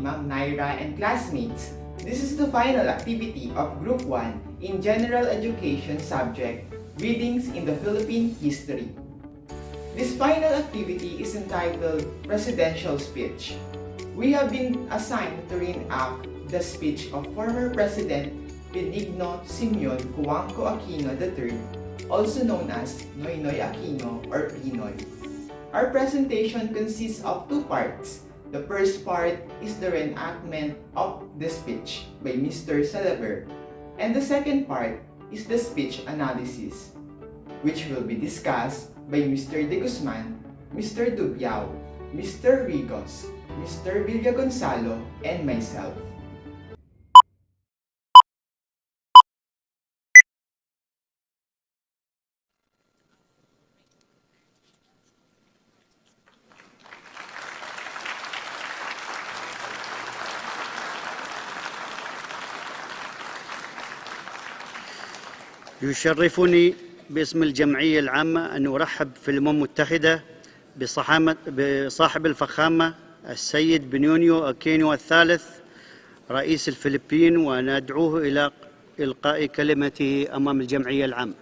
Ma'am Naira and classmates. This is the final activity of Group 1 in General Education subject, Readings in the Philippine History. This final activity is entitled Presidential Speech. We have been assigned to reenact the speech of former President Benigno Simeon Cuanco Aquino III, also known as Noynoy Aquino or Pinoy. Our presentation consists of two parts. The first part is the reenactment of the speech by Mr. Salaver, and the second part is the speech analysis, which will be discussed by Mr. De Guzman, Mr. Dubiao, Mr. Rigos, Mr. Villagonzalo, and myself. يشرفني باسم الجمعية العامة أن أرحب في الأمم المتحدة بصاحب الفخامة السيد بنيونيو أكينيو الثالث رئيس الفلبين، وأن أدعوه إلى إلقاء كلمته أمام الجمعية العامة.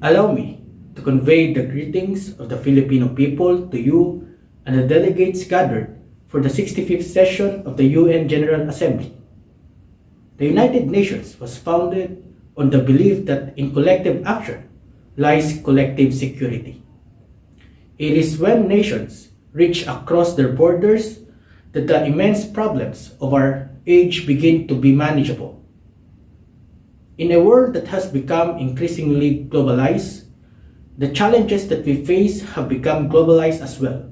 Allow me to convey the greetings of the Filipino people to you and the delegates gathered for the 65th session of the UN General Assembly. The United Nations was founded on the belief that in collective action lies collective security. It is when nations reach across their borders that the immense problems of our age begin to be manageable. In a world that has become increasingly globalized, the challenges that we face have become globalized as well.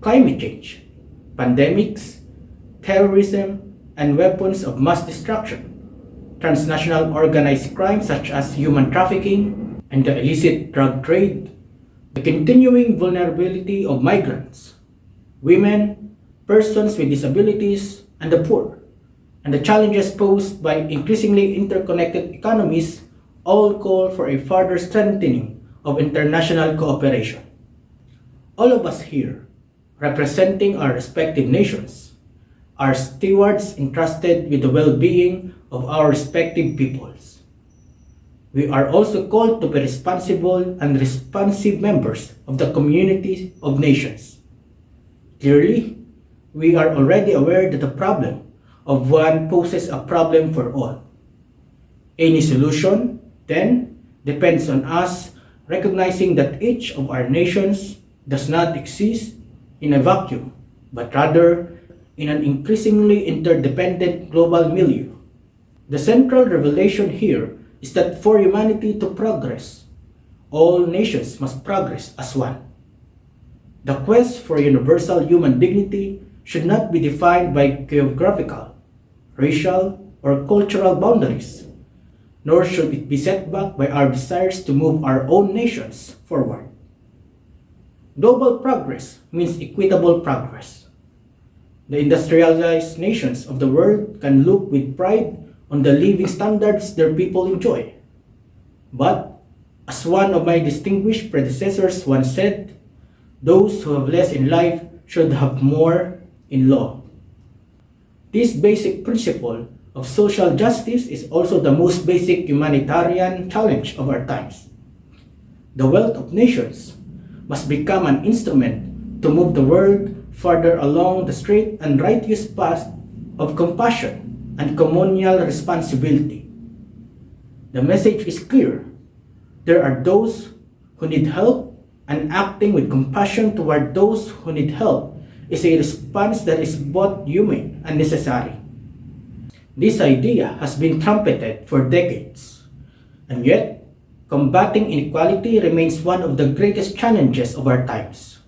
Climate change, pandemics, terrorism, and weapons of mass destruction, transnational organized crime such as human trafficking and the illicit drug trade, the continuing vulnerability of migrants, women, persons with disabilities, and the poor, and the challenges posed by increasingly interconnected economies all call for a further strengthening of international cooperation. All of us here, representing our respective nations, are stewards entrusted with the well-being of our respective peoples. We are also called to be responsible and responsive members of the community of nations. Clearly, we are already aware that the problem of one poses a problem for all. Any solution, then, depends on us recognizing that each of our nations does not exist in a vacuum, but rather in an increasingly interdependent global milieu. The central revelation here is that for humanity to progress, all nations must progress as one. The quest for universal human dignity should not be defined by geographical, racial, or cultural boundaries, nor should it be set back by our desires to move our own nations forward. Global progress means equitable progress. The industrialized nations of the world can look with pride on the living standards their people enjoy. But, as one of my distinguished predecessors once said, those who have less in life should have more in law. This basic principle of social justice is also the most basic humanitarian challenge of our times. The wealth of nations must become an instrument to move the world further along the straight and righteous path of compassion and communal responsibility. The message is clear. There are those who need help, and acting with compassion toward those who need help is a response that is both humane and necessary. This idea has been trumpeted for decades, and yet, combating inequality remains one of the greatest challenges of our times.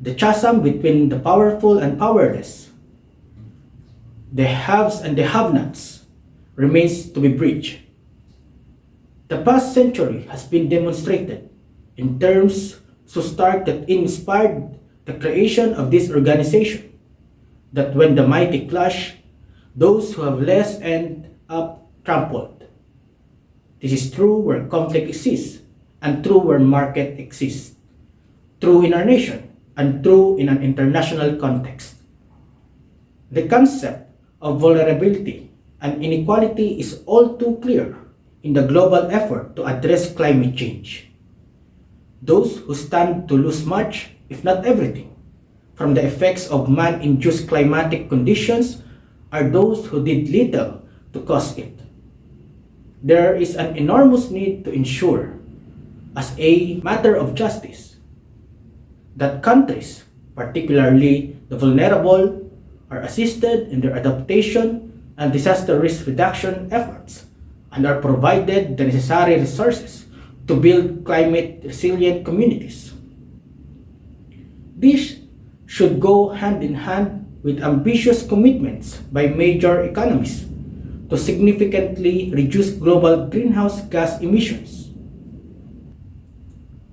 The chasm between the powerful and powerless, the haves and the have-nots, remains to be bridged. The past century has been demonstrated in terms so stark that inspired the creation of this organization, that when the mighty clash, those who have less end up trampled. This is true where conflict exists, and true where market exists, true in our nation, and true in an international context. The concept of vulnerability and inequality is all too clear in the global effort to address climate change. Those who stand to lose much, if not everything, from the effects of man-induced climatic conditions are those who did little to cause it. There is an enormous need to ensure, as a matter of justice, that countries, particularly the vulnerable, are assisted in their adaptation and disaster risk reduction efforts and are provided the necessary resources to build climate-resilient communities. This should go hand in hand with ambitious commitments by major economies to significantly reduce global greenhouse gas emissions.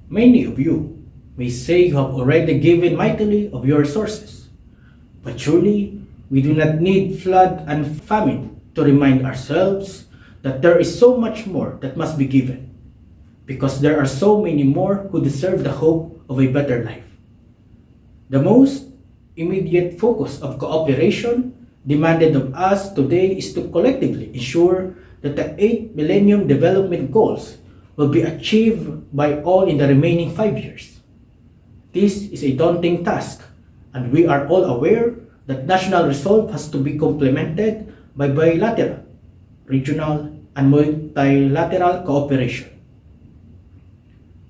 Many of you may say you have already given mightily of your resources, but surely we do not need flood and famine to remind ourselves that there is so much more that must be given, because there are so many more who deserve the hope of a better life. The most immediate focus of cooperation demanded of us today is to collectively ensure that the 8 Millennium Development Goals will be achieved by all in the remaining 5 years. This is a daunting task, and we are all aware that national resolve has to be complemented by bilateral, regional, and multilateral cooperation.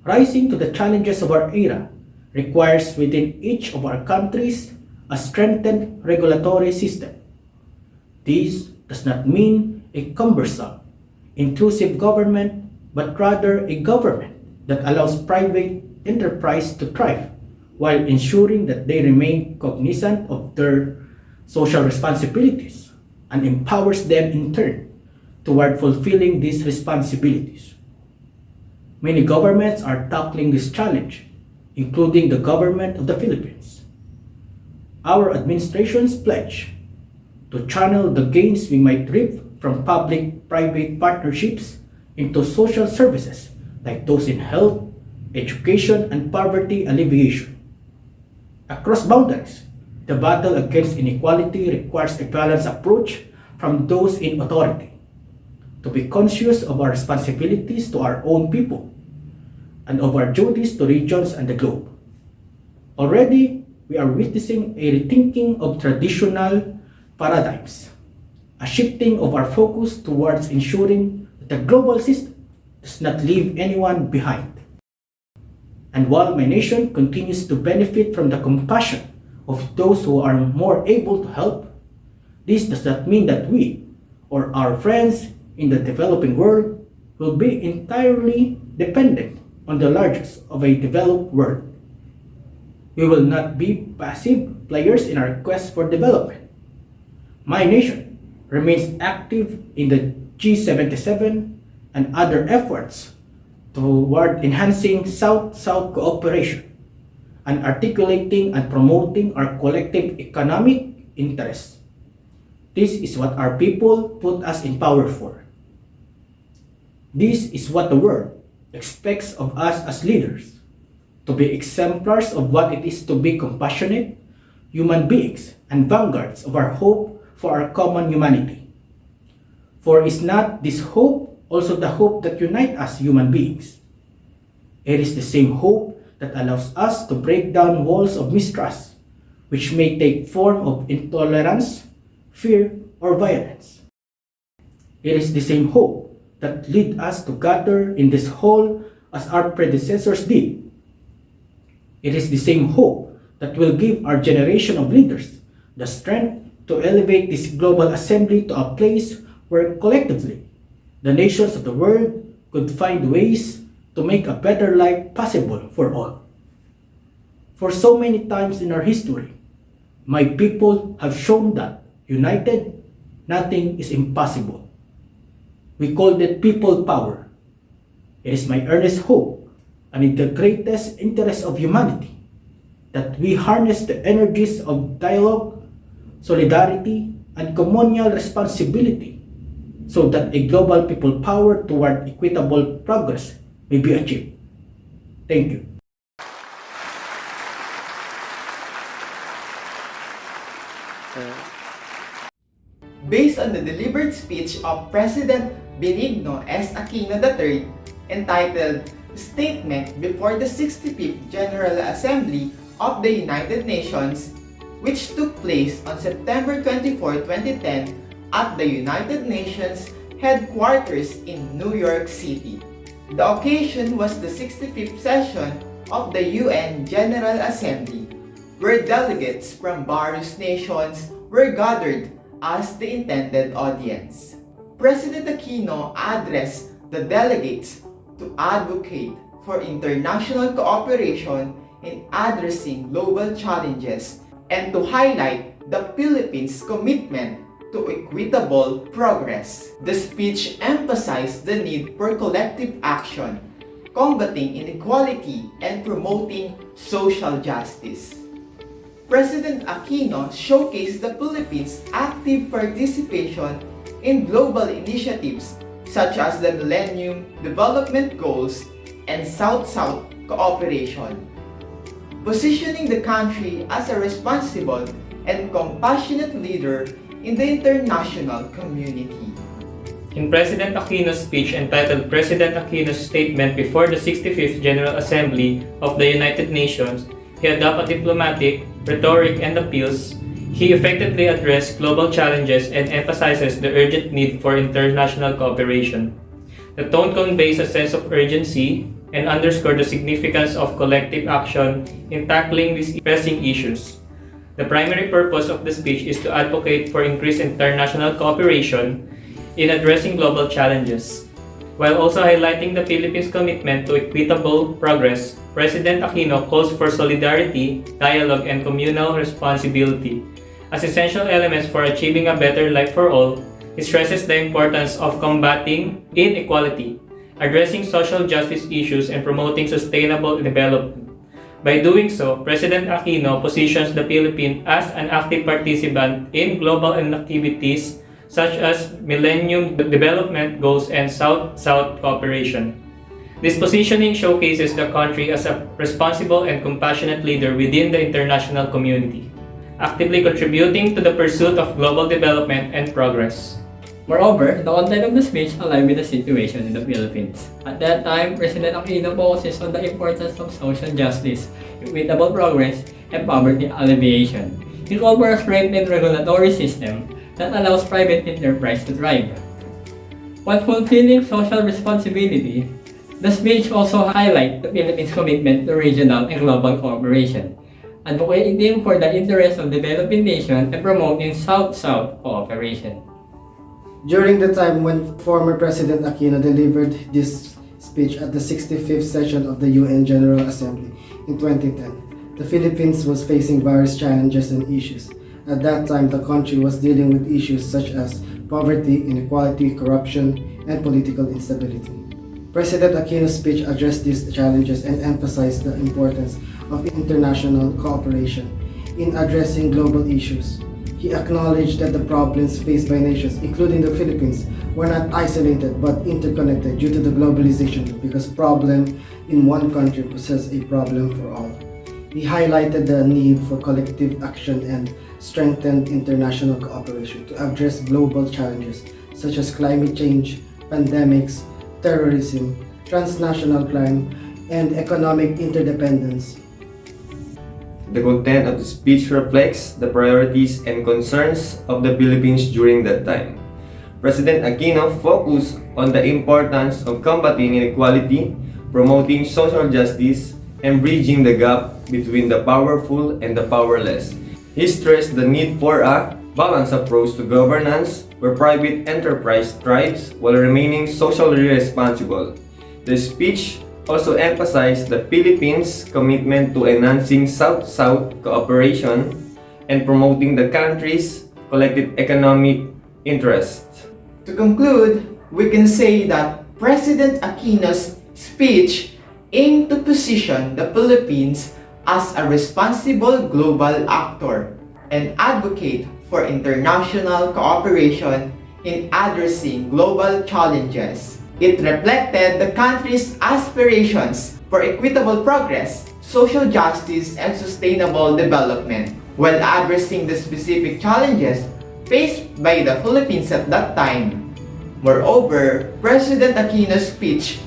Rising to the challenges of our era requires within each of our countries a strengthened regulatory system. This does not mean a cumbersome, intrusive government, but rather a government that allows private enterprise to thrive while ensuring that they remain cognizant of their social responsibilities and empowers them in turn toward fulfilling these responsibilities. Many governments are tackling this challenge, including the government of the Philippines. Our administration's pledge to channel the gains we might reap from public-private partnerships into social services like those in health, education, and poverty alleviation. Across boundaries, the battle against inequality requires a balanced approach from those in authority, to be conscious of our responsibilities to our own people and of our duties to regions and the globe. Already, we are witnessing a rethinking of traditional paradigms, a shifting of our focus towards ensuring that the global system does not leave anyone behind. And while my nation continues to benefit from the compassion of those who are more able to help, this does not mean that we or our friends in the developing world will be entirely dependent on the largest of a developed world. We will not be passive players in our quest for development. My nation remains active in the G77 and other efforts toward enhancing South-South cooperation and articulating and promoting our collective economic interests. This is what our people put us in power for. This is what the world expects of us as leaders, to be exemplars of what it is to be compassionate human beings and vanguards of our hope for our common humanity. For is not this hope also the hope that unites us human beings? It is the same hope that allows us to break down walls of mistrust, which may take form of intolerance, fear, or violence. It is the same hope that leads us to gather in this hall as our predecessors did. It is the same hope that will give our generation of leaders the strength to elevate this global assembly to a place where collectively the nations of the world could find ways to make a better life possible for all. For so many times in our history, my people have shown that, united, nothing is impossible. We called it people power. It is my earnest hope, and in the greatest interest of humanity, that we harness the energies of dialogue, solidarity, and communal responsibility so that a global people power toward equitable progress may be achieved. Thank you. Based on the delivered speech of President Benigno S. Aquino III entitled Statement Before the 65th General Assembly of the United Nations, which took place on September 24, 2010 at the United Nations headquarters in New York City. The occasion was the 65th session of the UN General Assembly, where delegates from various nations were gathered as the intended audience. President Aquino addressed the delegates to advocate for international cooperation in addressing global challenges and to highlight the Philippines' commitment to equitable progress. The speech emphasized the need for collective action, combating inequality, and promoting social justice. President Aquino showcased the Philippines' active participation in global initiatives such as the Millennium Development Goals and South-South cooperation, positioning the country as a responsible and compassionate leader in the international community. In President Aquino's speech entitled President Aquino's Statement Before the 65th General Assembly of the United Nations, he adopted diplomatic rhetoric and appeals. He effectively addressed global challenges and emphasizes the urgent need for international cooperation. The tone conveys a sense of urgency and underscored the significance of collective action in tackling these pressing issues. The primary purpose of the speech is to advocate for increased international cooperation in addressing global challenges. While also highlighting the Philippines' commitment to equitable progress, President Aquino calls for solidarity, dialogue, and communal responsibility as essential elements for achieving a better life for all. He stresses the importance of combating inequality, addressing social justice issues, and promoting sustainable development. By doing so, President Aquino positions the Philippines as an active participant in global activities such as Millennium Development Goals and South-South cooperation. This positioning showcases the country as a responsible and compassionate leader within the international community, actively contributing to the pursuit of global development and progress. Moreover, the content of the speech aligned with the situation in the Philippines. At that time, President Aquino focuses on the importance of social justice, equitable progress, and poverty alleviation. He called for a strengthened regulatory system that allows private enterprise to thrive. While fulfilling social responsibility, the speech also highlights the Philippines' commitment to regional and global cooperation, advocating for the interests of developing nations and promoting South-South cooperation. During the time when former President Aquino delivered this speech at the 65th session of the UN General Assembly in 2010, the Philippines was facing various challenges and issues. At that time, the country was dealing with issues such as poverty, inequality, corruption, and political instability. President Aquino's speech addressed these challenges and emphasized the importance of international cooperation in addressing global issues. He acknowledged that the problems faced by nations, including the Philippines, were not isolated but interconnected due to the globalization, because problem in one country poses a problem for all. He highlighted the need for collective action and strengthened international cooperation to address global challenges such as climate change, pandemics, terrorism, transnational crime, and economic interdependence. The content of the speech reflects the priorities and concerns of the Philippines during that time. President Aquino focused on the importance of combating inequality, promoting social justice, and bridging the gap between the powerful and the powerless. He stressed the need for a balanced approach to governance where private enterprise thrives while remaining socially responsible. The speech also emphasized the Philippines' commitment to enhancing South-South cooperation and promoting the country's collective economic interests. To conclude, we can say that President Aquino's speech aimed to position the Philippines as a responsible global actor and advocate for international cooperation in addressing global challenges. It reflected the country's aspirations for equitable progress, social justice, and sustainable development, while addressing the specific challenges faced by the Philippines at that time. Moreover, President Aquino's speech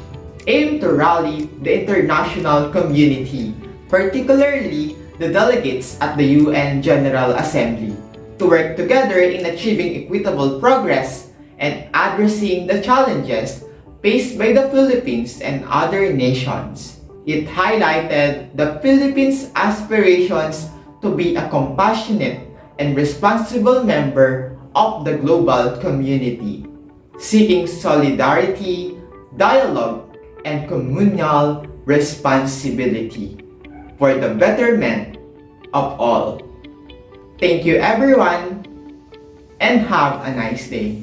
aimed to rally the international community, particularly the delegates at the UN General Assembly, to work together in achieving equitable progress and addressing the challenges faced by the Philippines and other nations. It highlighted the Philippines' aspirations to be a compassionate and responsible member of the global community, seeking solidarity, dialogue, and communal responsibility for the betterment of all. Thank you everyone, and have a nice day.